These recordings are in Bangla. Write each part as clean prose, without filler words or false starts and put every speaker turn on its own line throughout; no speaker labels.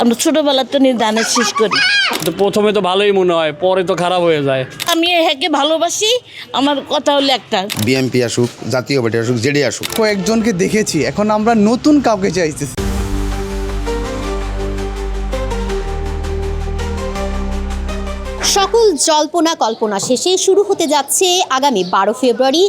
আমরা ছোটবেলা তো ধানের শীষ করি।
তো প্রথমে তো ভালোই মনে হয়, পরে তো খারাপ হয়ে যায়।
আমি একে ভালোবাসি, আমার কথা হলো একটা,
বিএনপি আসুক, জাতীয় পার্টি আসুক, জেডি আসুক।
কয়েকজনকে দেখেছি, এখন আমরা নতুন কাউকে চাইতেছি।
সকল জল্পনা কল্পনা শেষে শুরু হতে যাচ্ছে আগামী 12 ফেব্রুয়ারি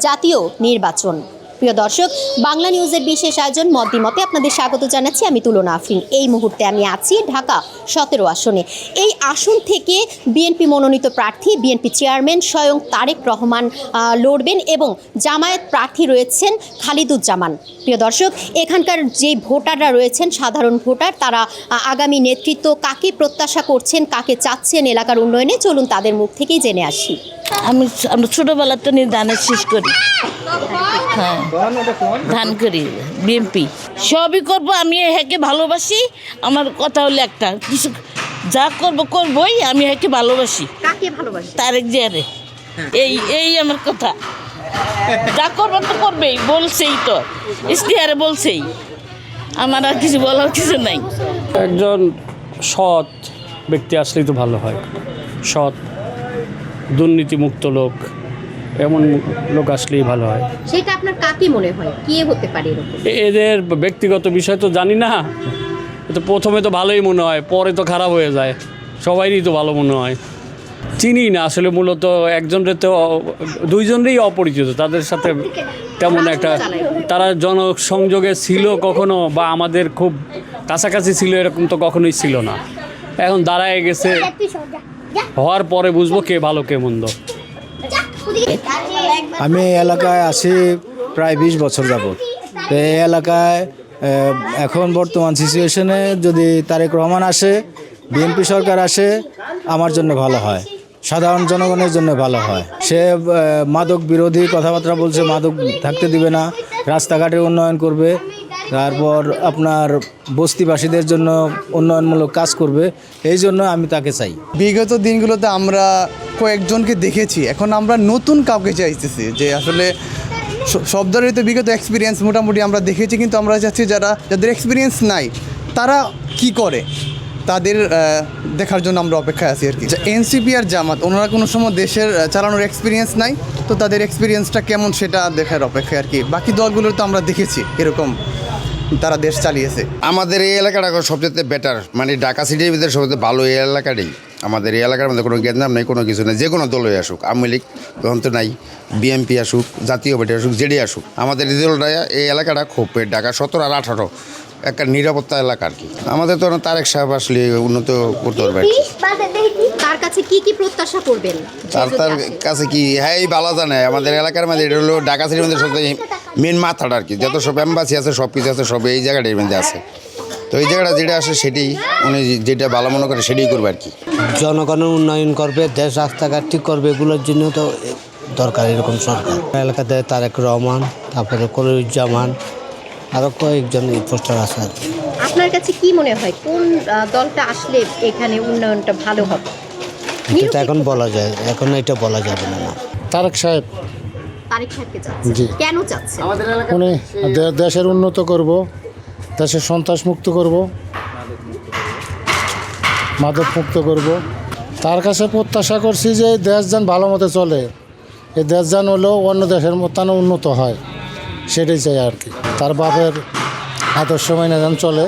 জাতীয় নির্বাচন। প্রিয় দর্শক, বাংলা নিউজের বিশেষ আয়োজন মত বিমতে আপনাদের স্বাগত জানাচ্ছি। আমি তুলনা আফরিন। এই মুহূর্তে আমি আছি ঢাকা 17 আসনে। এই আসন থেকে বিএনপি মনোনীত প্রার্থী বিএনপি চেয়ারম্যান স্বয়ং তারেক রহমান লড়বেন এবং জামায়াত প্রার্থী রয়েছেন খালিদুজ্জামান। প্রিয় দর্শক, এখানকার যে ভোটাররা রয়েছেন, সাধারণ ভোটার, তারা আগামী নেতৃত্ব কাকে প্রত্যাশা করছেন, কাকে চাচ্ছেন এলাকার উন্নয়নে, চলুন তাদের মুখ থেকেই জেনে আসি।
আমরা ছোটবেলা তো ধানের শীষ করি। হ্যাঁ, ধান করি, বিএনপি সবই করবো। আমি একে ভালোবাসি, আমার কথা হলো একটা, কিছু যা করবো করবোই, আমি একে ভালোবাসি।
কাকে ভালোবাসি?
তারেক জিয়ারে। এই আমার কথা, যা করবো তো করবেই, বলছেই তো, ইশতেহারে বলছেই, আমার আর কিছু বলার কিছু নাই।
একজন সৎ ব্যক্তি আসলেই তো ভালো হয়। সৎ, দুর্নীতিমুক্ত লোক, এমন লোক আসলেই ভালো হয়।
সেটা আপনার কাকে মনে হয়, কে হতে পারে এরকম?
এদের ব্যক্তিগত বিষয় তো জানি না, তো প্রথমে তো ভালোই মনে হয়, পরে তো খারাপ হয়ে যায়। সবাইরই তো ভালো মনে হয়। চিনি না আসলে, মূলত একজনের তো দুইজনেরই অপরিচিত, তাদের সাথে তেমন একটা, তারা জনসংযোগে ছিল কখনো, বা আমাদের খুব কাছাকাছি ছিল এরকম তো কখনোই ছিল না। এখন দাঁড়ায় গেছে, হওয়ার পরে বুঝবো কে ভালো কে মন্দ।
আমি এই এলাকায় আছি প্রায় 20 বছর যাবত। তো এই এলাকায় এখন বর্তমান সিচুয়েশনে যদি তারেক রহমান আসে, বিএনপি সরকার আসে, আমার জন্য ভালো হয়, সাধারণ জনগণের জন্য ভালো হয়। সে মাদক বিরোধী কথাবার্তা বলছে, মাদক থাকতে দিবে না, রাস্তাঘাটের উন্নয়ন করবে, তারপর আপনার বস্তিবাসীদের জন্য উন্নয়নমূলক কাজ করবে। এই জন্য আমি তাকে চাই।
বিগত দিনগুলোতে আমরা কয়েকজনকে দেখেছি, এখন আমরা নতুন কাউকে চাইতেছি, যে আসলে সব ধরনের তো বিগত এক্সপিরিয়েন্স মোটামুটি আমরা দেখেছি, কিন্তু আমরা চাচ্ছি যাদের এক্সপিরিয়েন্স নাই তারা কি করে, তাদের দেখার জন্য আমরা অপেক্ষায় আছি আর কি। এনসিপি আর জামাত, ওনারা কোনো সময় দেশের চালানোর এক্সপিরিয়েন্স নাই, তো তাদের এক্সপিরিয়েন্সটা কেমন সেটা দেখার অপেক্ষায় আর কি। বাকি দলগুলোর তো আমরা দেখেছি এরকম তারা দেশ চালিয়েছে।
আমাদের এই এলাকাটা সবচেয়ে বেটার, মানে ঢাকা সিটির ভিতরে সবচেয়ে ভালো এই এলাকাটাই। আমাদের এই এলাকার মধ্যে কোনো গ্যাঞ্জাম নেই, কোনো কিছু নেই। যে কোনো দলই আসুক, আওয়ামী লীগ তখন তো নাই, বিএনপি আসুক, জাতীয় পার্টি আসুক, জেডি আসুক, আমাদের এই দলটা এই এলাকাটা খুব ঢাকা 17 আর 18 একটা নিরাপত্তা এলাকা আর কি। আমাদের তো তারেক সাহেব আসলে উন্নত করতে পারবে আর কি।
তার কাছে কি কি প্রত্যাশা করবেন?
তার কাছে কি, হ্যাঁ এই ভালো জানে আমাদের এলাকার মধ্যে, এটা হলো ঢাকা সিটির মধ্যে সবচেয়ে মেন মাথাটা আর কি। যত সব এম্বাসি আছে, সব কিছু আছে, সব এই জায়গাটার মধ্যে আছে। তো এই জায়গাটা যেটা আসে সেটাই উনি যেটা ভালো মনে করে সেটাই করবে আর কি।
জনগণের উন্নয়ন করবে, দেশ রাস্তাঘাট ঠিক করবে, এগুলোর জন্য তো দরকার এরকম সরকার। এলাকাতে তারেক রহমান, তারপরে খলিলুজ্জামান, আরও কয়েকজন পোস্টার আছে।
আপনার কাছে কি মনে হয় কোন দলটা আসলে এখানে উন্নয়নটা ভালো হবে?
এটা এখন বলা যায়, এখন এটা বলা যাবে না।
তারেক সাহেব।
তারেক সাহেবকে চাচ্ছেন, কেন চাচ্ছেন?
উনি দেশের উন্নত করব, দেশের সন্ত্রাস মুক্ত করব, মাদক মুক্ত করব। তার কাছে প্রত্যাশা করছি যে দেশ যেন ভালো মতো চলে, এই দেশ যেন হলেও অন্য দেশের মতো উন্নত হয়, সেটাই চাই আর কি। তার বাপের আদর্শ মাইনে যেন চলে,